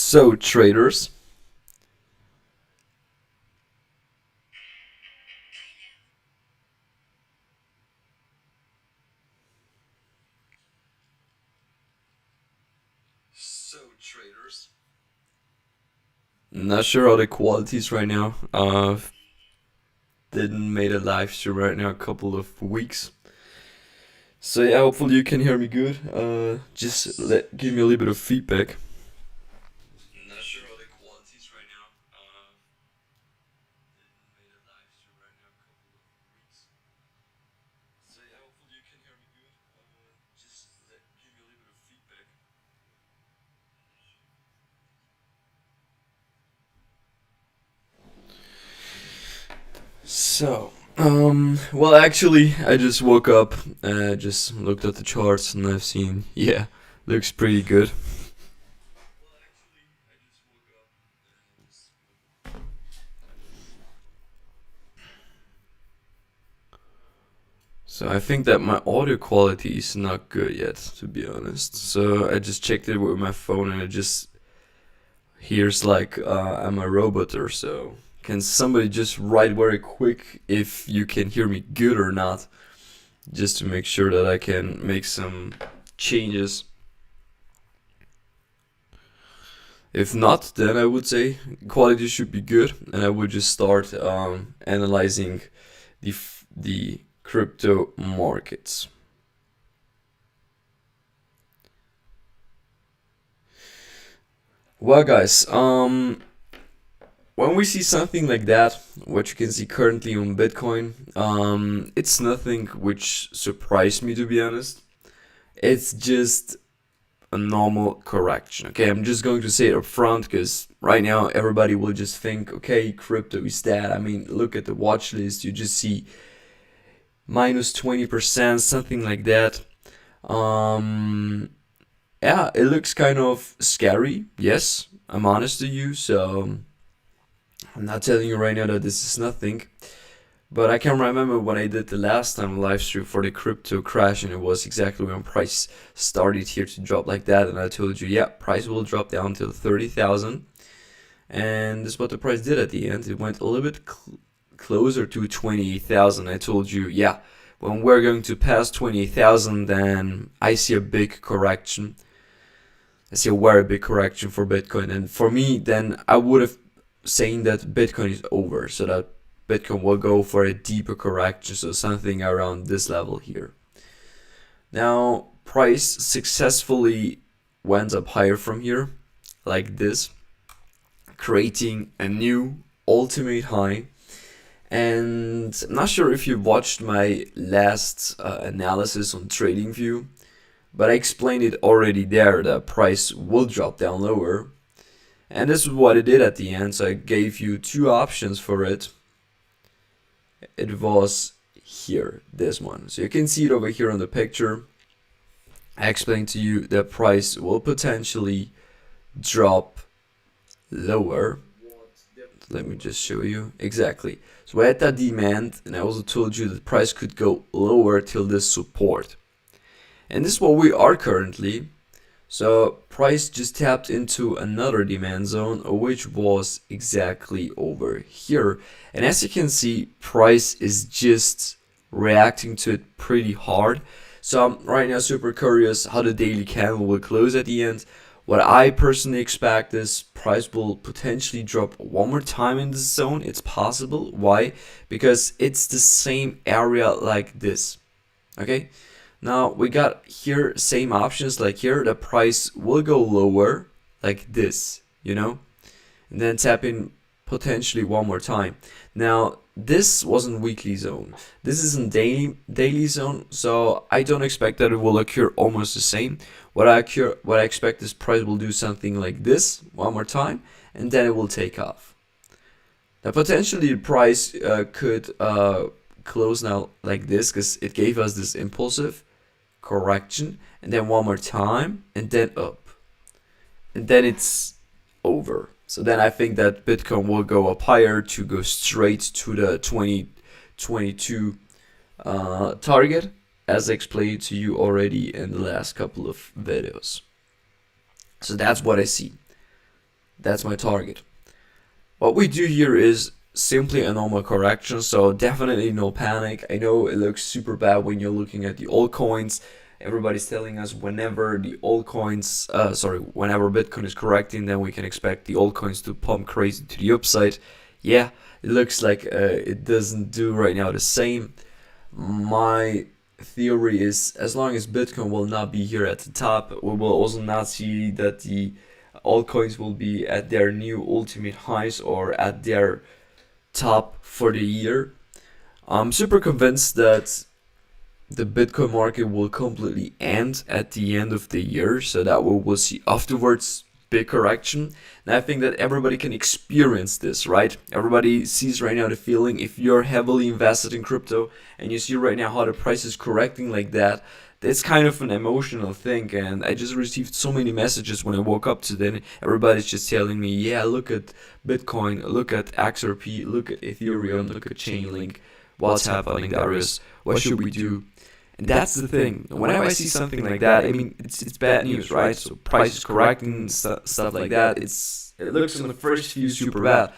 So traders, not sure how the quality is right now. Didn't made a live stream right now a couple of weeks. So yeah, hopefully you can hear me good. Give me a little bit of feedback. Not sure how the quality is right now. Didn't made a live stream right now a couple of weeks. So yeah, hopefully you can hear me good. Give me a little bit of feedback. So, well, actually, I just woke up and I just looked at the charts and I've seen, yeah, looks pretty good. So I think that my audio quality is not good yet, to be honest. So I just checked it with my phone and it just hears like I'm a robot or so. Can somebody just write very quick if you can hear me good or not? Just to make sure that I can make some changes. If not, then I would say quality should be good, and I would just start analyzing the crypto markets. Well, guys, when we see something like that, what you can see currently on Bitcoin, it's nothing which surprised me, to be honest. It's just a normal correction. Okay, I'm just going to say it up front because right now everybody will just think, okay, crypto is dead. I mean, look at the watch list, you just see minus 20%, something like that. Yeah, it looks kind of scary. Yes, I'm honest to you, so I'm not telling you right now that this is nothing. But I can remember when I did the last time live stream for the crypto crash, and it was exactly when price started here to drop like that, and I told you, yeah, price will drop down to 30,000, and this is what the price did at the end. It went a little bit closer to 28,000. I told you, yeah, when we're going to pass 28,000, then I see a big correction. I see a very big correction for Bitcoin, and for me, then I would have saying that Bitcoin is over, so that Bitcoin will go for a deeper correction, so something around this level here. Now, price successfully went up higher from here, like this, creating a new ultimate high. And I'm not sure if you watched my last analysis on TradingView, but I explained it already there that price will drop down lower. And this is what it did at the end, so I gave you two options for it. It was here, this one. So you can see it over here on the picture. I explained to you that price will potentially drop lower. Let me just show you exactly. So we had that demand, and I also told you that price could go lower till this support. And this is what we are currently. So price just tapped into another demand zone, which was exactly over here. And as you can see, price is just reacting to it pretty hard. So I'm right now super curious how the daily candle will close at the end. What I personally expect is price will potentially drop one more time in this zone. It's possible. Why? Because it's the same area like this. Okay. Now we got here same options like here. The price will go lower like this, you know, and then tap in potentially one more time. Now this wasn't weekly zone. This is in daily zone, so I don't expect that it will occur almost the same. What I expect is price will do something like this one more time, and then it will take off. Now potentially the price could close now like this because it gave us this impulsive correction, and then one more time, and then up, and then it's over. So then I think that Bitcoin will go up higher to go straight to the 2022 target, as I explained to you already in the last couple of videos. So that's what I see. That's my target. What we do here is simply a normal correction, so definitely no panic. I know it looks super bad when you're looking at the altcoins. Everybody's telling us whenever the altcoins, whenever Bitcoin is correcting, then we can expect the altcoins to pump crazy to the upside. Yeah, it looks like it doesn't do right now the same. My theory is, as long as Bitcoin will not be here at the top, we will also not see that the altcoins will be at their new ultimate highs or at their top for the year. I'm super convinced that the Bitcoin market will completely end at the end of the year, so that we will see afterwards big correction. And I think that everybody can experience this, right? Everybody sees right now the feeling. If you're heavily invested in crypto and you see right now how the price is correcting like that, it's kind of an emotional thing. And I just received so many messages when I woke up today. Everybody's just telling me, yeah, look at Bitcoin, look at XRP, look at Ethereum, look at Chainlink, what's happening, Darius, what should we do? And that's the thing. Whenever I see something like that, I mean, it's bad news, right? So price is correcting, stuff like that. It looks in the first few super bad.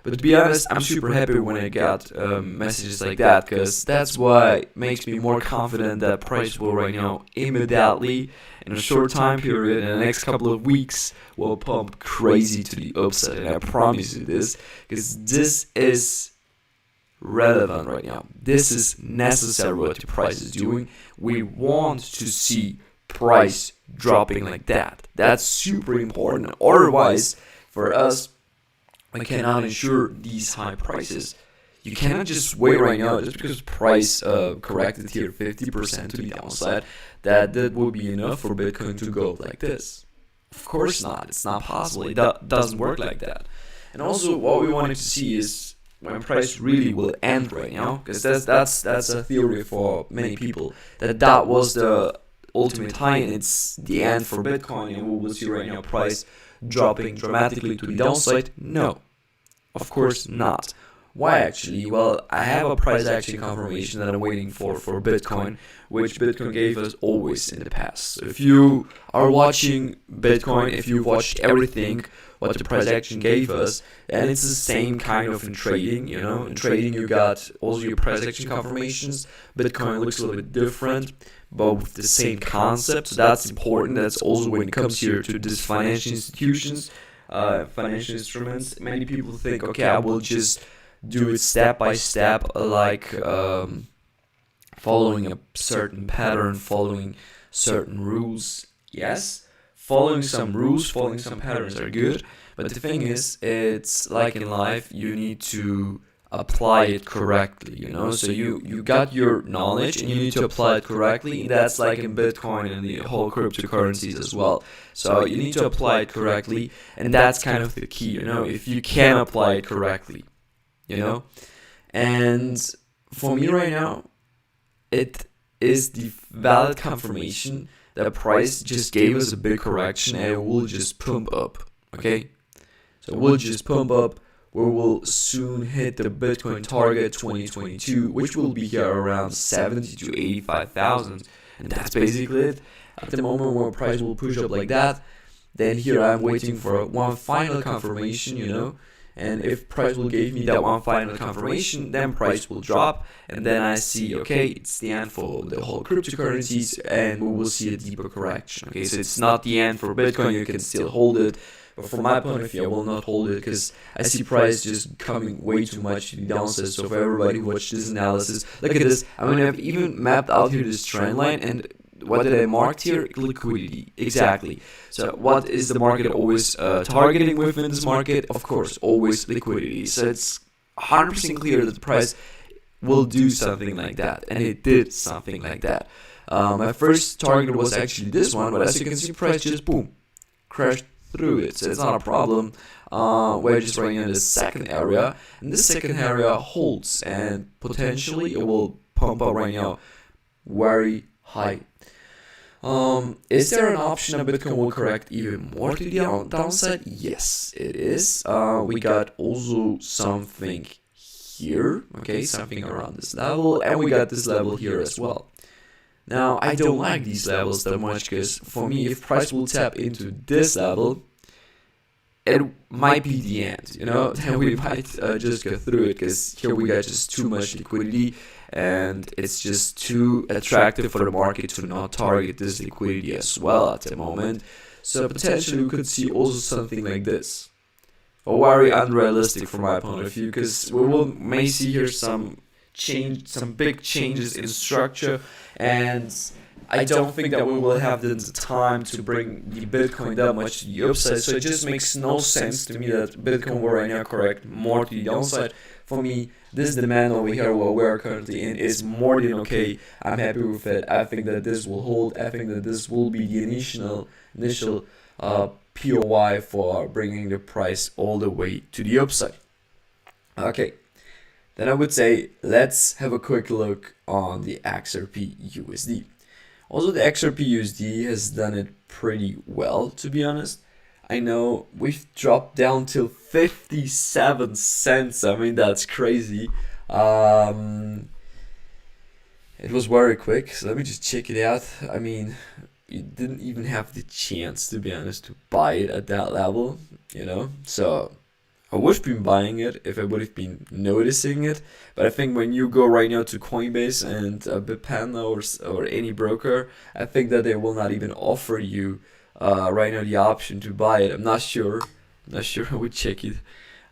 But to be honest, I'm super happy when I got messages like that, because that's what makes me more confident that price will right now immediately, in a short time period, in the next couple of weeks, will pump crazy to the upside. And I promise you this, because this is relevant right now. This is necessary what the price is doing. We want to see price dropping like that. That's super important. Otherwise, for us, we cannot ensure these high prices. You cannot just wait right now just because price corrected here 50% to the downside that will be enough for Bitcoin to go like this. Of course not. It's not possible. It doesn't work like that. And also, what we wanted to see is when price really will end right now, because that's a theory for many people, that was the ultimate high and it's the end for Bitcoin, and we will see right now price dropping dramatically to the downside. No, of course not. Why actually? Well, I have a price action confirmation that I'm waiting for Bitcoin, which Bitcoin gave us always in the past. So if you are watching Bitcoin, if you've watched everything what the price action gave us, and it's the same kind of in trading, you know. In trading you got also your price action confirmations. Bitcoin looks a little bit different, but with the same concept, so that's important. That's also when it comes here to these financial institutions, financial instruments. Many people think, okay, I will just do it step by step, like following a certain pattern, following certain rules. Yes, following some rules, following some patterns are good, but the thing is, it's like in life, you need to apply it correctly, you know. So you got your knowledge and you need to apply it correctly, and that's like in Bitcoin and the whole cryptocurrencies as well. So you need to apply it correctly, and that's kind of the key, you know. If you can apply it correctly, you know. And for me right now, it is the valid confirmation that price just gave us a big correction and it will just pump up, okay? So it will just pump up. We will soon hit the Bitcoin target 2022, which will be here around 70 to 85,000, and that's basically it. At the moment when price will push up like that, then here I'm waiting for one final confirmation, you know. And if price will give me that one final confirmation, then price will drop, and then I see, okay, it's the end for the whole cryptocurrencies, and we will see a deeper correction. Okay, so it's not the end for Bitcoin, you can still hold it, but from my point of view, I will not hold it, because I see price just coming way too much to the downside. So for everybody who watched this analysis, look at this. I mean, I've even mapped out here this trend line, and what did I mark here? Liquidity. Exactly. So what is the market always targeting within this market? Of course, always liquidity. So it's 100% clear that the price will do something like that, and it did something like that. My first target was actually this one, but as you can see, price just boom, crashed through it. So it's not a problem. We're just running in the second area, and this second area holds, and potentially it will pump up right now very high. Is there an option that Bitcoin will correct even more to the downside? Yes, it is. We got also something here, okay, something around this level, and we got this level here as well. Now, I don't like these levels that much, because for me, if price will tap into this level, it might be the end, you know. Then we might just go through it, because here we got just too much liquidity, and it's just too attractive for the market to not target this liquidity as well at the moment. So potentially we could see also something like this, or very unrealistic from my point of view, because may see here some big changes in structure, and I don't think that we will have the time to bring the Bitcoin that much to the upside. So it just makes no sense to me that Bitcoin will right now correct more to the downside. For me, this demand over here, what we're currently in, is more than okay. I'm happy with it. I think that this will hold. I think that this will be the initial POI for bringing the price all the way to the upside. Okay, then I would say let's have a quick look on the XRPUSD. Also, the XRPUSD has done it pretty well, to be honest. I know we've dropped down till 57 cents. I mean, that's crazy. It was very quick, so let me just check it out. I mean, you didn't even have the chance, to be honest, to buy it at that level, you know. So I would have been buying it if I would have been noticing it. But I think when you go right now to Coinbase and Bitpanda or any broker, I think that they will not even offer you right now the option to buy it. I'm not sure. I would check it.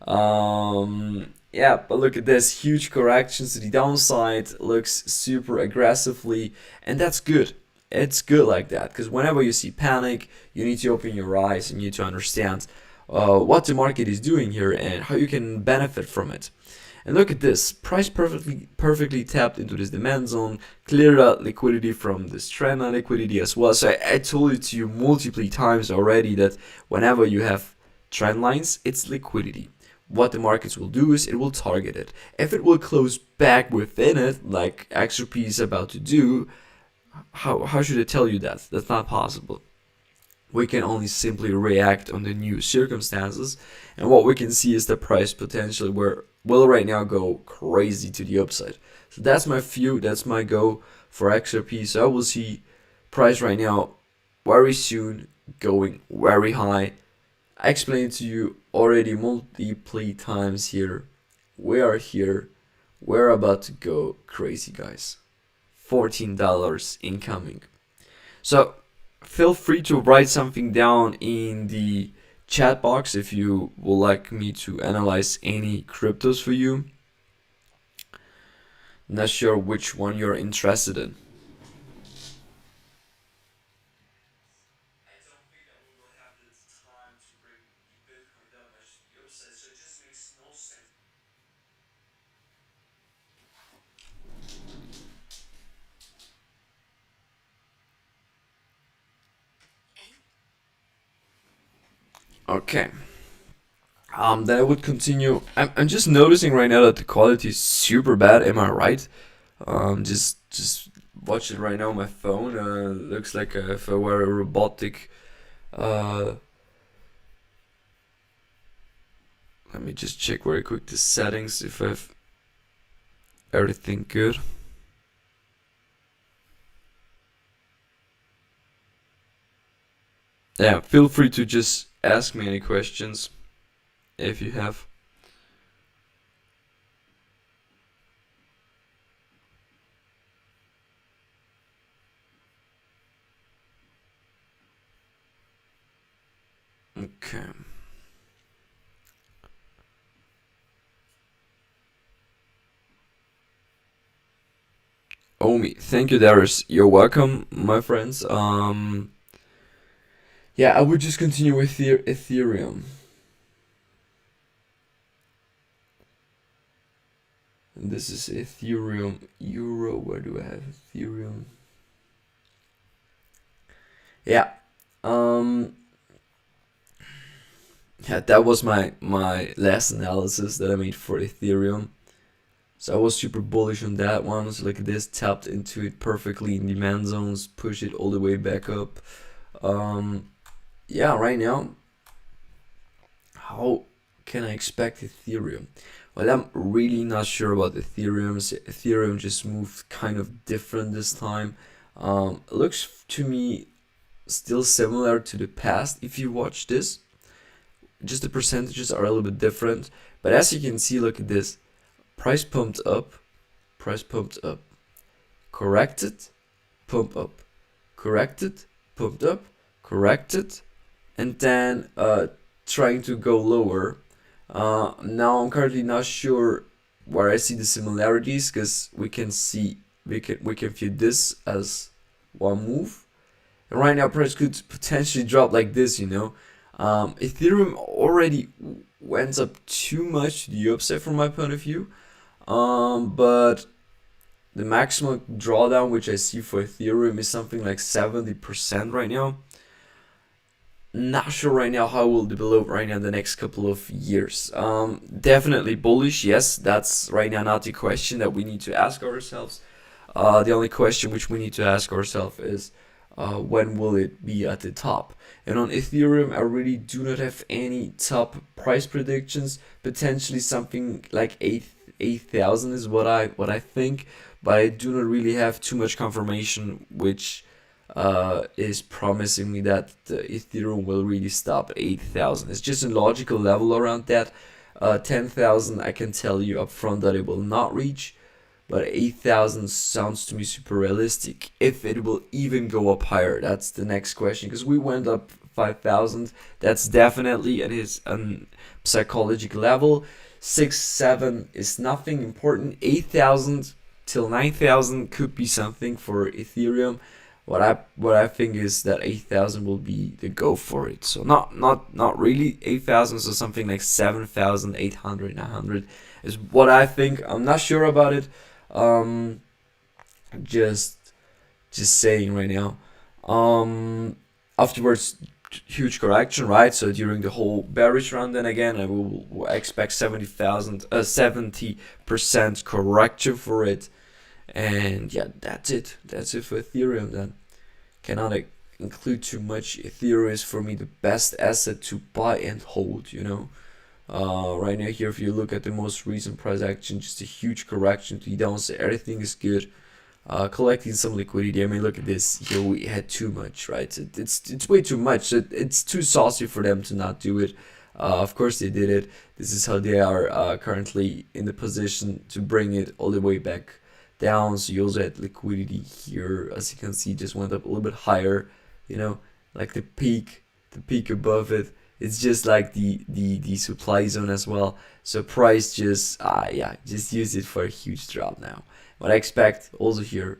Yeah, but look at this, huge corrections to the downside, looks super aggressively, and that's good. It's good like that, because whenever you see panic, you need to open your eyes and you need to understand what the market is doing here and how you can benefit from it. And look at this, price perfectly tapped into this demand zone, cleared out liquidity from this trend line liquidity as well. So I told it to you multiple times already that whenever you have trend lines, it's liquidity. What the markets will do is it will target it. If it will close back within it, like XRP is about to do, how should I tell you that? That's not possible. We can only simply react on the new circumstances, and what we can see is the price potentially will right now go crazy to the upside. So that's my view, that's my go for XRP. So I will see price right now very soon going very high. I explained to you already multiple times here. We are here. We're about to go crazy, guys. $14 incoming. So feel free to write something down in the chat box if you would like me to analyze any cryptos for you. Not sure which one you're interested in. Okay. Then I would continue. I'm just noticing right now that the quality is super bad. Am I right? Just watching right now on my phone. Looks like if I were a robotic. Let me just check very quick the settings if I've everything good. Yeah, feel free to just ask me any questions if you have. Okay. Omi, thank you, Darius. You're welcome, my friends. Yeah, I would just continue with Ethereum. And this is Ethereum Euro. Where do I have Ethereum? Yeah. Yeah, that was my last analysis that I made for Ethereum. So I was super bullish on that one. So look at this, tapped into it perfectly in demand zones, push it all the way back up. Yeah, right now, how can I expect Ethereum? Well, I'm really not sure about Ethereum. Ethereum just moved kind of different this time. It looks to me still similar to the past if you watch this. just the percentages are a little bit different. But as you can see, look at this. Price pumped up, corrected, pump up, corrected, pumped up, corrected, and then trying to go lower. Now I'm currently not sure where I see the similarities, because we can view this as one move. And right now price could potentially drop like this, you know. Ethereum already went up too much to the upside from my point of view. But the maximum drawdown which I see for Ethereum is something like 70% right now. Not sure right now how it will develop right now in the next couple of years. Definitely bullish, yes, that's right now not the question that we need to ask ourselves. The only question which we need to ask ourselves is when will it be at the top? And on Ethereum, I really do not have any top price predictions. Potentially something like 8,000 is what I think, but I do not really have too much confirmation which is promising me that the Ethereum will really stop at 8,000. It's just a logical level around that. 10,000 I can tell you upfront that it will not reach, but 8,000 sounds to me super realistic. If it will even go up higher, that's the next question, because we went up 5,000. That's definitely at his psychological level. 6, 7 is nothing important. 8,000 till 9,000 could be something for Ethereum. What I think is that 8,000 will be the go for it. So not really 8,000, so something like 7,800, 900 is what I think. I'm not sure about it. Just saying right now. Afterwards, huge correction, right? So during the whole bearish run, then again I will expect 70% correction for it. And yeah, that's it for Ethereum. Then cannot include too much. Ethereum is for me the best asset to buy and hold, you know. Right now here, if you look at the most recent price action, just a huge correction to the downside. Everything is good. Collecting some liquidity. I mean, look at this. Here we had too much, right? It's way too much. It's too saucy for them to not do it. Of course they did it. This is how they are currently in the position to bring it all the way back down. So you also had liquidity here, as you can see, just went up a little bit higher, you know, like the peak above it. It's just like the supply zone as well. So price just use it for a huge drop now. What I expect also here,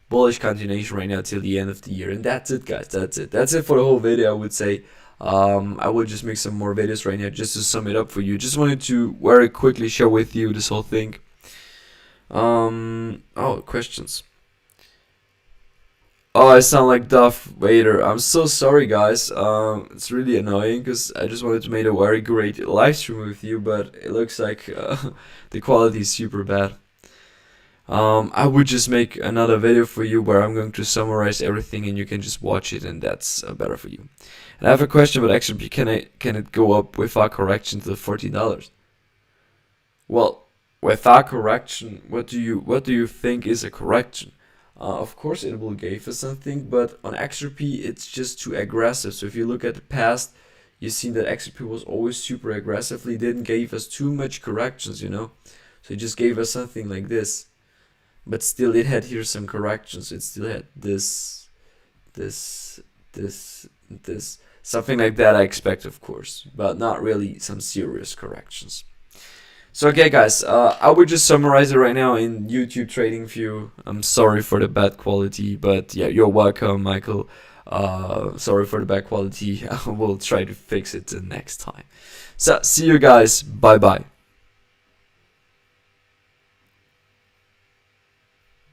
bullish continuation right now till the end of the year. And that's it, guys. That's it for the whole video, I would say. I will just make some more videos right now just to sum it up for you. Just wanted to very quickly share with you this whole thing. Oh, questions. Oh, I sound like Darth Vader. I'm so sorry, guys. It's really annoying because I just wanted to make a very great live stream with you, but it looks like the quality is super bad. I would just make another video for you where I'm going to summarize everything and you can just watch it, and that's better for you. And I have a question about XRP. Can it go up without correction to the $14? Well, without correction, what do you think is a correction? Of course it will give us something, but on XRP it's just too aggressive. So if you look at the past, you see that XRP was always super aggressively, didn't give us too much corrections, you know. So it just gave us something like this. But still it had here some corrections. It still had this, something like that I expect, of course, but not really some serious corrections. So okay, guys, I would just summarize it right now in YouTube Trading View. I'm sorry for the bad quality, but yeah, you're welcome, Michael. Sorry for the bad quality. I will try to fix it the next time. So see you guys. Bye bye.